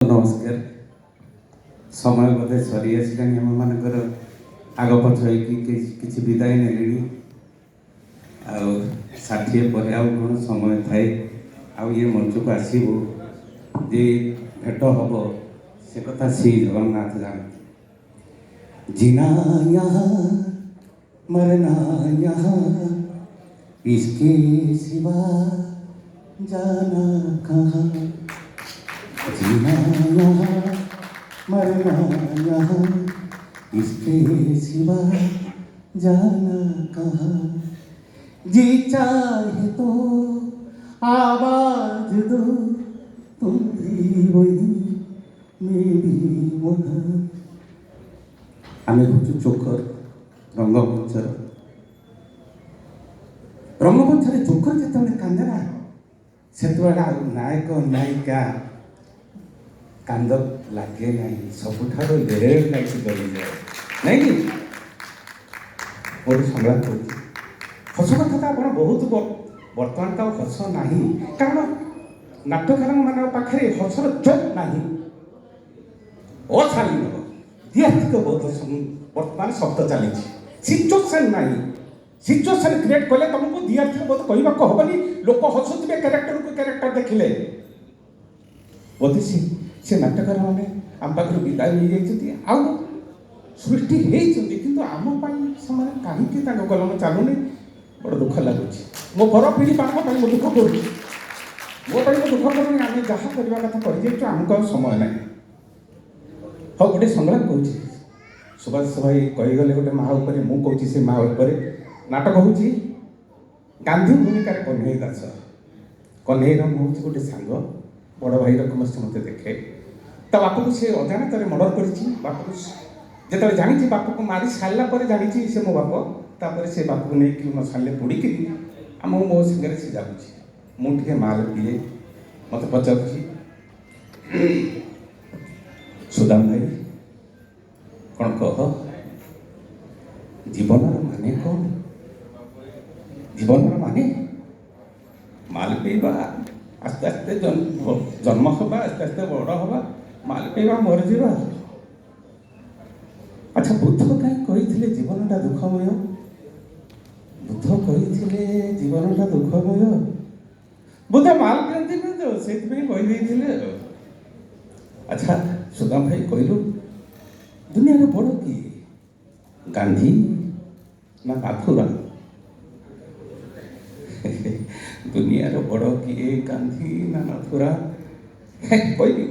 नमस्कार समय बोधे सरी आसा आम मानकर आग पछ कि विदाय ने षाठी पर कौन समय थाए ये मंच को आसबू जे भेट हम से कथा श्री जगन्नाथ जानते। जीना यहाँ मरना यहाँ इसके सिवा जाना कहाँ। जीना यहाँ मरना यहाँ इसके सिवा जाना कहाँ। जी चाहे तो आवाज दो तुम भी वही मेरी वहाँ। आमे हूँ जोकर रंगमंचर जोकर जिते कांदेना से नायक नायिका कांद लगे ना सबुठ लेर लाइट जली जाए नहीं गोटे संग्राम कर हस कथा तो आप बहुत बर्तमान तो हस ना कारण नाट्यकार मान पाखे हसर चोट ना अशालीन दिहात्मिक बोध बर्तमान शब्द चली सिचुएसन ना सिचुएसन क्रिएट कले तुमको दिहात्मिक बोध कहवाक हेनी लोक हसुवे क्यारेक्टर को क्यारेक्टर देखिले बोधे से नाटकार मैंने आम पाखे विदाय नहीं जाती सृष्टि होती आम कहीं गलन चलुनी बड़ दुख लगुच मो घर पीढ़ी पान दुख कर मो दुख करूनी आम जहाँ करवा कथा कर आमको समय ना हाँ गोटे संग्राम कह सुभाष भाई कहीगले गोटे माँ उपर मुझे से माँ उपर नाटक हूँ गांधी भूमिका कन्हई दास कन्हईर मुझे गोटे सांग बड़ भाई रकम से मत देखे तो बापू को सी अजाणत मर्डर कर जो जानी बापू को मारी सारापर जानी से मो बाप से बापू को लेकिन मो सारे पोड़ी आम मो सागर से जाऊँगी मुझे माल पिए मत पचार सुदाम भाई कौन कह जीवन माने कौन जीवन माने माल पीवा आस्ते आस्ते जन्म हवा आस्ते आस्ते बड़ हवा माल पीवा मर जा। अच्छा बुद्ध कहीं जीवनटा दुखमय बुद्ध कही जीवनटा दुखमय बुद्ध माल पीती ना तो से कही। अच्छा सुदाम भाई कहलु दुनिया बड़ किए गांधी ना नाथुराम दुनिया बड़ किए गांधी ना नाथुराम कहली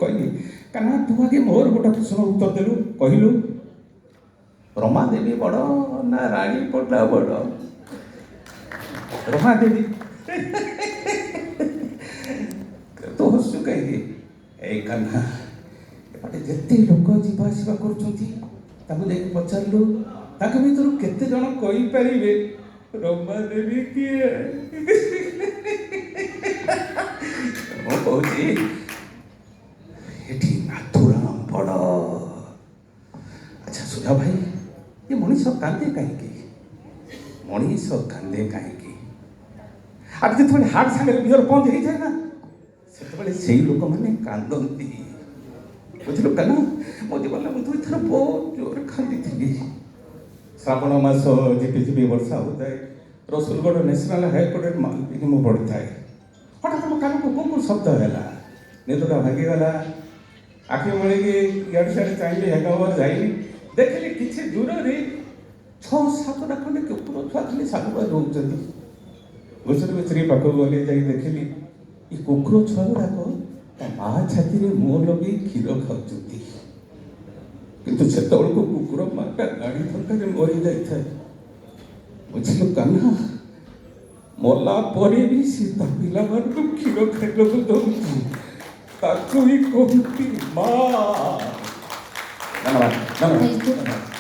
कहना तू आगे मोर गोटे प्रश्न उत्तर देलु कहलु रमा देवी बड़ ना रानी पटा बड़ रमा देवी तो हसु कहीं कान्हा जिते लोक जावासवा कर पचारू भर केते जन कहींपारे रमा देवी किए कहूँ नाथुराम बड़। अच्छा सुधा भाई ये मनीष कांदे कहीं मनीष कांदे कहीं अब जो हार्ट सागर बियर बंद हो जाए ना से लोक मैंने कांदती बुझल कहना मो जीवन मुझे थर बहुत जोर खाली थी श्रावण मास झिपी झिपी वर्षा होता है रसुलगढ़ नेशनल हाईकोर्ट माल पी मु पड़ी थाए हठात मो कान को कौन शब्द है निदटा भांगीगला आखि मिले इे सियाड़े चाहिए हेंगावर जाइनी देखिए किसी दूर से 6-7टा खंडे कुकुर छुआ खाली सागुआ रोच गोचर गोचरी पाखक गली जा देखिली ये कुकुर छुआ गुड़ाक माँ छाती में मुह लगे क्षीर खाऊँ किंतु से कुकुर माटा गाड़ी धक्का मरी जाए बुझल कान्हा मरला भी सी पिला को क्षीर खाइक दौड़ी ताकू ही कहती माँ। धन्यवाद धन्यवाद।